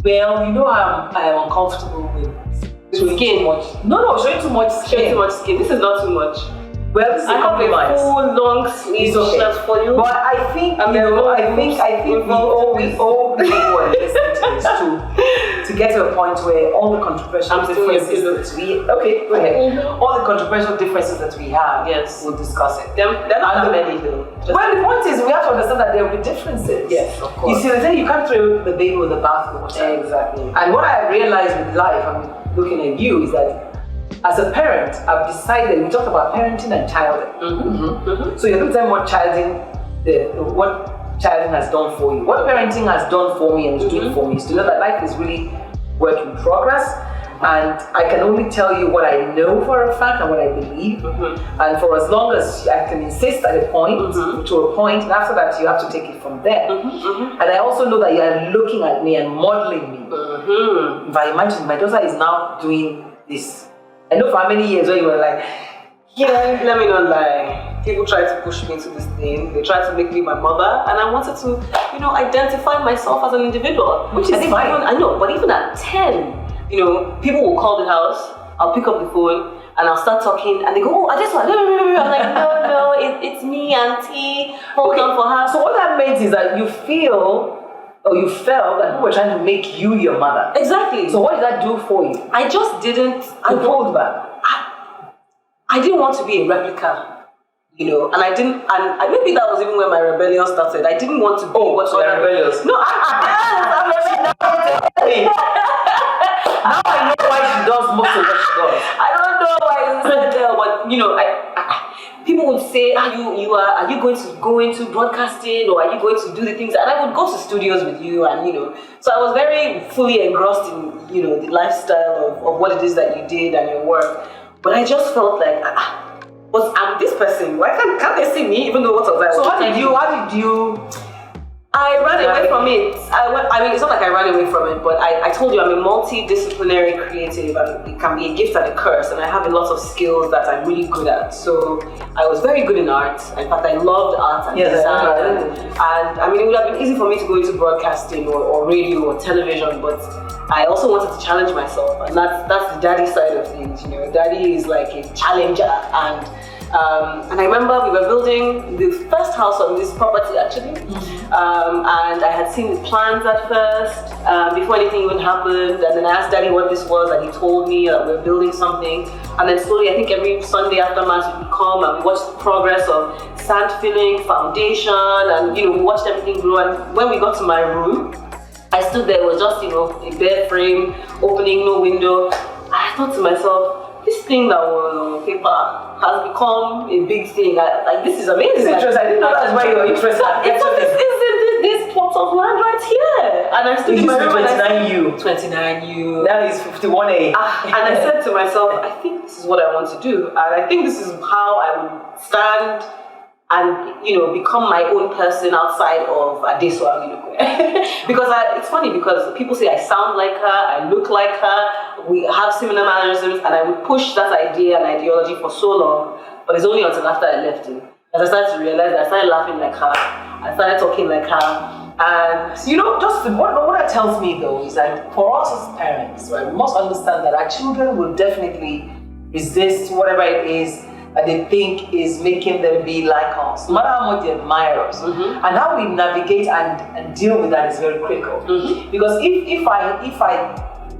Well, you know I am uncomfortable with showing skin. too much. No, showing too much skin. Showing too much skin. This is not too much. Well, this is I a have a compromise. full long sleeve shirt for you. But I think And you know, then I think we all people who are listening to this to get to a point where all the controversial differences that we go ahead. All the controversial differences that we have, we'll discuss it. They're not that many though. Well, the point is we have to understand that there will be differences. Yes, of course. You see, the thing you can't throw the baby with the bathwater. Exactly. And what I realized with life, I'm looking at you, is that as a parent, I've decided, we talked about parenting and childing. So you're going to tell me what childing has done for you. What parenting has done for me and is doing for me is to know that life is really work in progress. And I can only tell you what I know for a fact and what I believe. And for as long as I can insist at a point, to a point, and after that you have to take it from there. And I also know that you are looking at me and modeling me. If I imagine my daughter is now doing this. I know for how many years when you were like, let me not lie. People try to push me into this thing. They try to make me my mother, and I wanted to, identify myself as an individual, which is fine. I know, but even at 10, people will call the house. I'll pick up the phone and I'll start talking, and they go, "Oh, I just want." I'm like, "No, it's me, Auntie. Hold on for her." So what that means is that you feel. Or you felt that people were trying to make you your mother. Exactly. So what did that do for you? I just didn't. I pulled back. I didn't want to be a replica, and I didn't. And maybe that was even when my rebellion started. I didn't want to be what other rebellious. No, I'm now I know why she does most of what she does. I don't know why it's said there, but people would say, are you going to go into broadcasting, or are you going to do the things? And I would go to studios with you, and so I was very fully engrossed in the lifestyle of what it is that you did and your work. But I just felt like, I'm this person. Why can't they see me? Even though what was I? So how did you? I ran away from it. It's not like I ran away from it, but I told you I'm a multidisciplinary creative, and it can be a gift and a curse, and I have a lot of skills that I'm really good at. So I was very good in art. In fact, I loved art and design. And it would have been easy for me to go into broadcasting or radio or television, but I also wanted to challenge myself, and that's the daddy side of things. Daddy is like a challenger, and I remember we were building the first house on this property actually, and I had seen the plans at first before anything even happened, and then I asked Daddy what this was, and he told me that we were building something, and then slowly, I think every Sunday after Mass we would come and we watched the progress of sand filling, foundation, and we watched everything grow. And when we got to my room, I stood there, it was just a bare frame, opening, no window. I thought to myself, this thing that was on paper has become a big thing. This is amazing. It's interesting. I didn't know that's why you were interested. This plot of land right here. And I stood in my room and 29U. Now it's 51A. And I said to myself, I think this is what I want to do. And I think this is how I would stand and become my own person outside of Adeso. Because it's funny because people say I sound like her, I look like her, we have similar mannerisms, and I would push that idea and ideology for so long, but it's only until after I left him. As I started to realize that I started laughing like her, I started talking like her, and just what that tells me though is that for us as parents, right, we must understand that our children will definitely resist whatever it is that they think is making them be like us, no matter how much they admire us. And how we navigate and deal with that is very critical. Because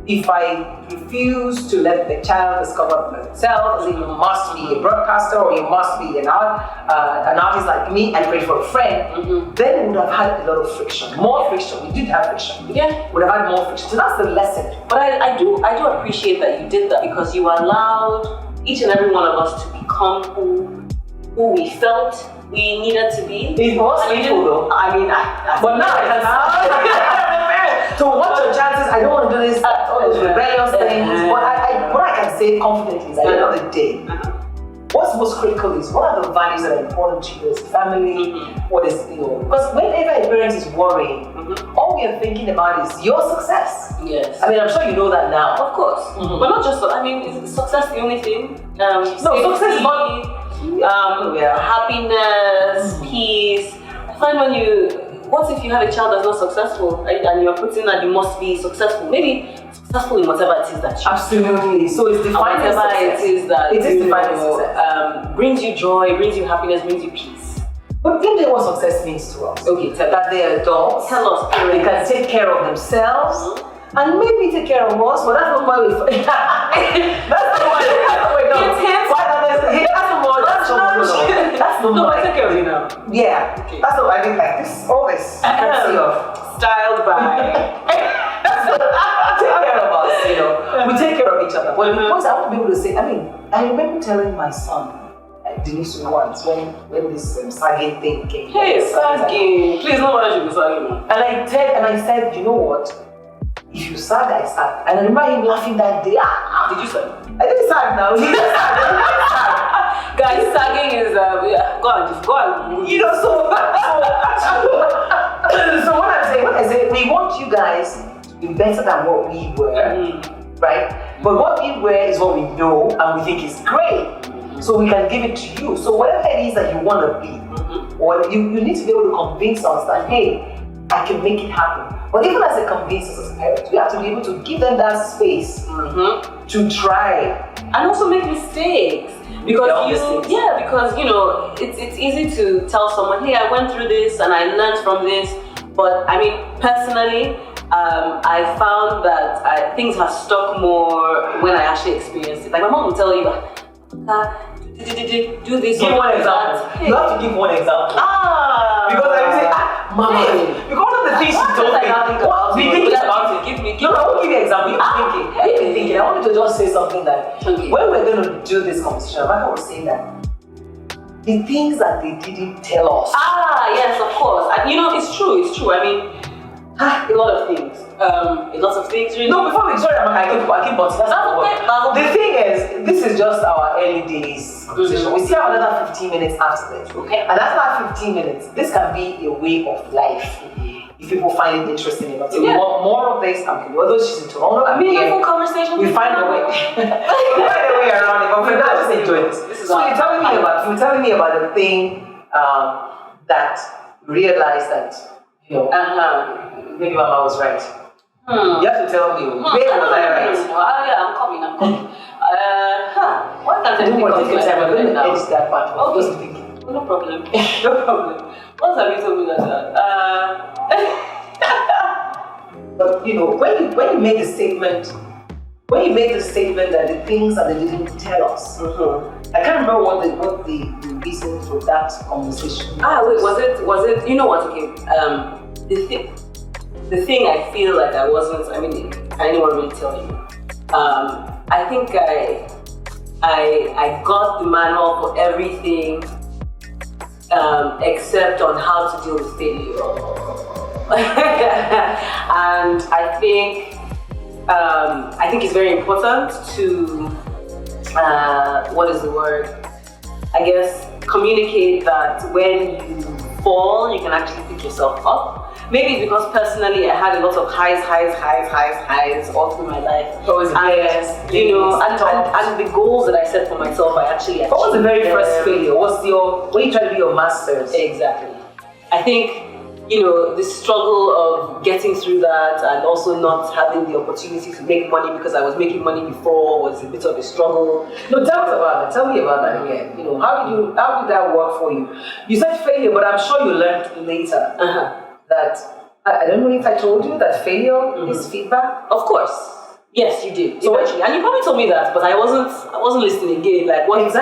if I refuse to let the child discover themselves, you must be a broadcaster or you must be an artist like me and pray for a friend, then we would have had a lot of friction, more friction. We did have friction. Yeah, we would have had more friction. So that's the lesson. But I do appreciate that you did that, because you allowed each and every one of us to become who we felt we needed to be. It was painful though. But now I can so what's your chances? I don't want to do this, all those rebellious things. But what I can say confidently is at the end of the day, what's most critical is what are the values that are important to you as a family, what is, because whenever a parent is worrying, all we are thinking about is your success. Yes. I'm sure you know that now. Of course. But not just, is success the only thing? No, success is not. Happiness, peace. I find what if you have a child that's not successful, right? And you're putting that you must be successful? Maybe successful in whatever it is that you Absolutely. So it's defined as whatever success. it is that It is defined as success. brings you joy, brings you happiness, brings you peace. But let me tell you what success means to us. Okay, tell That they're adults. Tell us. They can take care of themselves. And maybe take care of us, but that's not why we. That's not why we. Wait, no. Why not? That's not more. That's not more. That's not No, more. I take care of you now. Yeah. Okay. That's what I think. Like this, all this. Courtesy of. Styled by. Take care of us, you know. We take care of each other. But because I want to be able to say, I mean, I remember telling my son, Denise once, when this sagging thing came. Hey, sagging. Please, no one should be sagging. And I said, you know what? If you sag, I sag. And I remember him laughing that day. Did you sag? I didn't sag now. He didn't sag. Guys, sagging is go on. You know, so what I'm saying, when I say we want you guys to be better than what we were, right? But what we were is what we know and we think is great. So we can give it to you. So whatever it is that you want to be, or you need to be able to convince us that, hey, I can make it happen. But even as a convinces as parents, we have to be able to give them that space to try. And also make mistakes. Because you know, it's easy to tell someone, hey, I went through this and I learned from this. But I mean, personally, I found that things have stuck more when I actually experienced it. Like my mom will tell you, do this. Give one example. Hey. You have to give one example. Because I will say, Mama, because one of the things she told me, be thinking about it. No, I won't give you an example. You've been thinking. I wanted to just say something that when we're going to do this conversation, Rebecca was saying that the things that they didn't tell us. Yes, of course. And you know, it's true. I mean, a lot of things. Really. No, before we sorry, I keep bouncing. That's not what. The thing is, this is just our early days conversation. We still have another 15 minutes after this. Okay. And that's not 15 minutes. This can be a way of life. If people find it interesting enough. So we want more of this. Although she's in Toronto, a meaningful conversation. We find a way. We find a way around it. But for now, just enjoy this. So you're telling me about the thing that you realized that, you know, maybe Mama was right. You have to tell me. Maybe was I right? Yeah, I'm coming. Why can't I don't want to take your time. I'm going to edit that part. Okay. No problem. What have you told me that? But you know, when you make the statement, that the things that they didn't tell us, I can't remember what the reason for that conversation. Wait, was it? You know what? Okay. The thing I feel like I wasn't. I mean, I didn't want to really tell you. I think I got the manual for everything. Except on how to deal with failure. And I think it's very important to what is the word? I guess communicate that when you fall, you can actually pick yourself up. Maybe because personally I had a lot of highs all through my life. You know, and the goals that I set for myself, I actually achieved. What was the very first failure? When you tried to do your masters? Exactly. I think, you know, the struggle of getting through that and also not having the opportunity to make money because I was making money before was a bit of a struggle. No, tell me about that again. You know, how did that work for you? You said failure, but I'm sure you learned later. That I don't know if I told you that failure is feedback. Of course, yes, you did. So eventually, and you probably told me that, but I wasn't listening again. Like what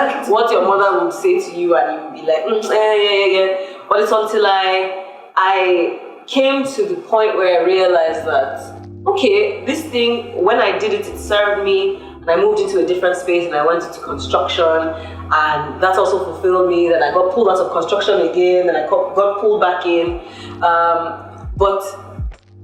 your mother would say to you, and you'd be like, yeah. But it's until I came to the point where I realized that okay, this thing when I did it served me, and I moved into a different space, and I went into construction, and that also fulfilled me. Then I got pulled out of construction again, and I got pulled back in. But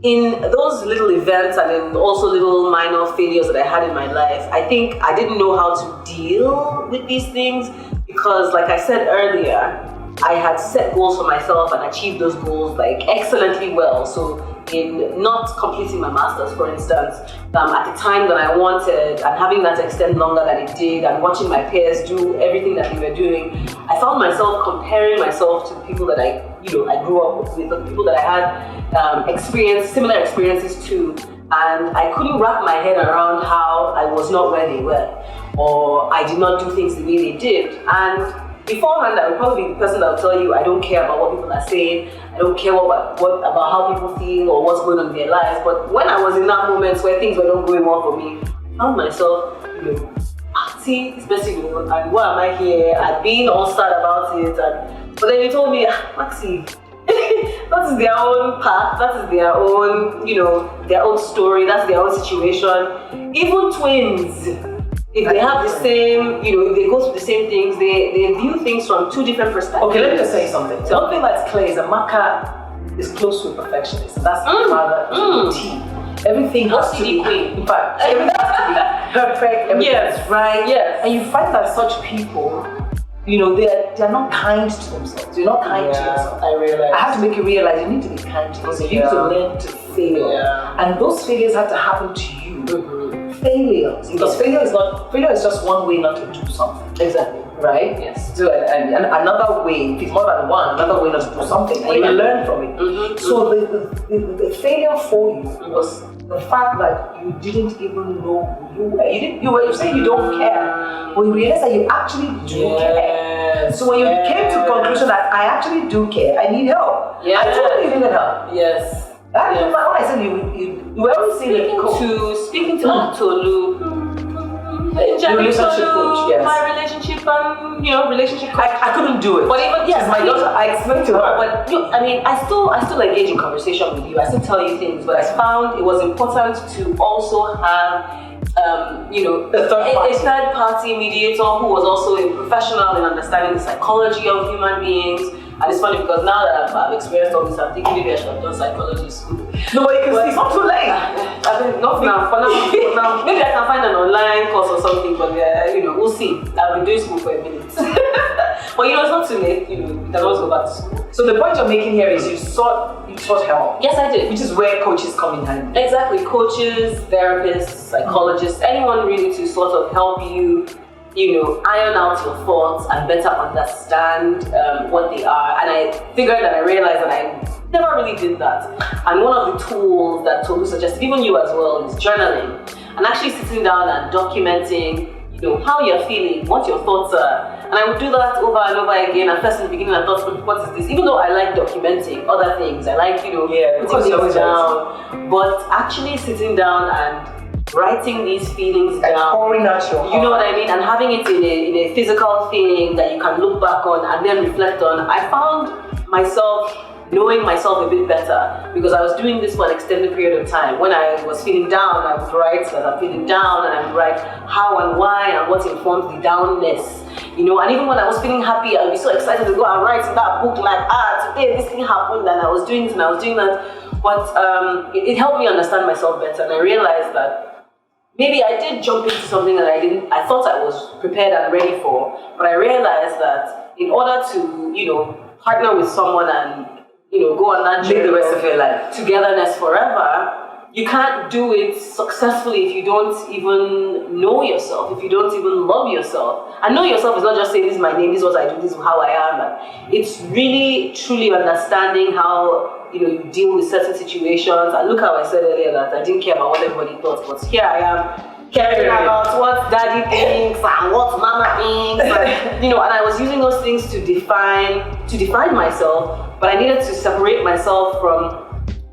in those little events and in also little minor failures that I had in my life, I think I didn't know how to deal with these things because, like I said earlier, I had set goals for myself and achieved those goals like excellently well. So in not completing my master's, for instance. At the time that I wanted, and having that extend longer than it did, and watching my peers do everything that they were doing, I found myself comparing myself to the people that I grew up with, the people that I had similar experiences to, and I couldn't wrap my head around how I was not where they were, or I did not do things the way they did. And beforehand, I would probably be the person that will tell you I don't care about what people are saying, I don't care what about how people feel or what's going on in their lives. But when I was in that moment where things were not going well for me, I found myself, see, this person, and why am I here? I'd been all sad about it, but then you told me, Maxi, that is their own path, that is their own, their own story, that's their own situation. Even twins, if they have the same, if they go through the same things, they view things from two different perspectives. Okay, let me just say something. So one thing that's clear is Amaka is close to a perfectionist. And that's the father to the T. Everything has to be queen. In fact, everything has to be perfect, everything is right. Yes. And you find that such people, they're not kind to themselves. You're not kind to yourself. I realize. I have to make you realize you need to be kind to yourself. You need to learn to fail. Yeah. And those failures have to happen to you. Failures, because failure is just one way not to do something. Exactly. Right? Yes. So and another way, if it's more than one, another way not to do something, and you learn from it. So the failure for you was the fact that you didn't even know who you were. You say you don't care, but you realize that you actually do care. So when you came to the conclusion that I actually do care, I need help. I told you needed help. Yes. When I said you always see speaking to Tolu, relationship coach, yes. My relationship relationship coach. I couldn't do it. But even my daughter, I explained to her. But I still engage in conversation with you. I still tell you things, but I found it was important to also have a third party mediator who was also a professional in understanding the psychology of human beings. And it's funny because now that I've experienced all this, I'm thinking maybe I should have done psychology in school. Nobody can see. It's not too late. I mean, not now. For now, maybe I can find an online course or something. But we'll see. I've been doing school for a minute. But it's not too late. You can always go back to school. So the point you're making here is you sought help. Yes, I did. Which is where coaches come in handy. Exactly. Coaches, therapists, psychologists, anyone really to sort of help you. Iron out your thoughts and better understand what they are. And I realized that I never really did that. And one of the tools that Tolu suggested, even you as well, is journaling. And actually sitting down and documenting, how you're feeling, what your thoughts are. And I would do that over and over again. At first in the beginning I thought, what is this? Even though I like documenting other things, I like, putting things down. But actually sitting down and writing these feelings down, pouring out your heart. You know what I mean, and having it in a physical thing that you can look back on and then reflect on. I found myself knowing myself a bit better because I was doing this for an extended period of time. When I was feeling down, I would write that I'm feeling down, and I would write how and why and what informed the downness. And even when I was feeling happy, I would be so excited to go and write in that book like, today this thing happened and I was doing this and I was doing that. But it helped me understand myself better, and I realized that maybe I did jump into something that I thought I was prepared and ready for, but I realized that in order to, partner with someone and, go on that journey the rest of your life, togetherness forever, you can't do it successfully if you don't even know yourself, if you don't even love yourself. And know yourself is not just saying, this is my name, this is what I do, this is how I am. It's really, truly understanding how you deal with certain situations. And look how I said earlier that I didn't care about what everybody thought, but here I am caring about what daddy thinks and what mama thinks, and I was using those things to define myself, but I needed to separate myself from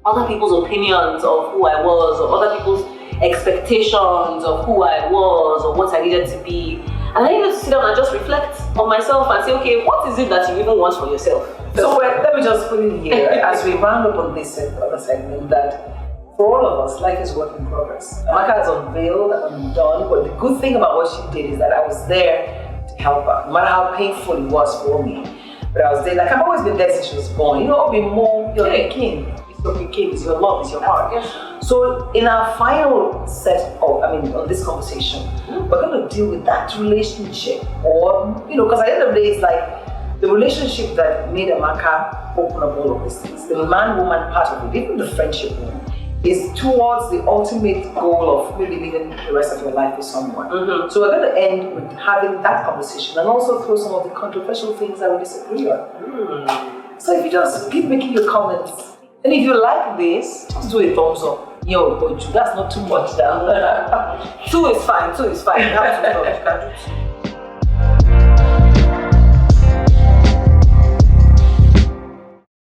other people's opinions of who I was, or other people's expectations of who I was or what I needed to be. And I needed to sit down and just reflect on myself and say, okay, what is it that you even want for yourself? So let me just put it here as we round up on this other segment that for all of us, life is work in progress. Amaka has unveiled and I'm done, but the good thing about what she did is that I was there to help her, no matter how painful it was for me. But I was there, like I've always been there since she was born. Be more, you're the king. It's your king, it's your love, it's your heart. Yes. So in our final set on this conversation, we're going to deal with that relationship, or, because at the end of the day, it's like, the relationship that made Amaka open up all of these things, the man-woman part of it, even the friendship one, is towards the ultimate goal of maybe living the rest of your life with someone. So we're going to end with having that conversation and also throw some of the controversial things that we disagree on. So if you just keep making your comments, and if you like this, just do a thumbs up. Yo, that's not too much down. 2 is fine. 2 is fine. You have 2 thumbs.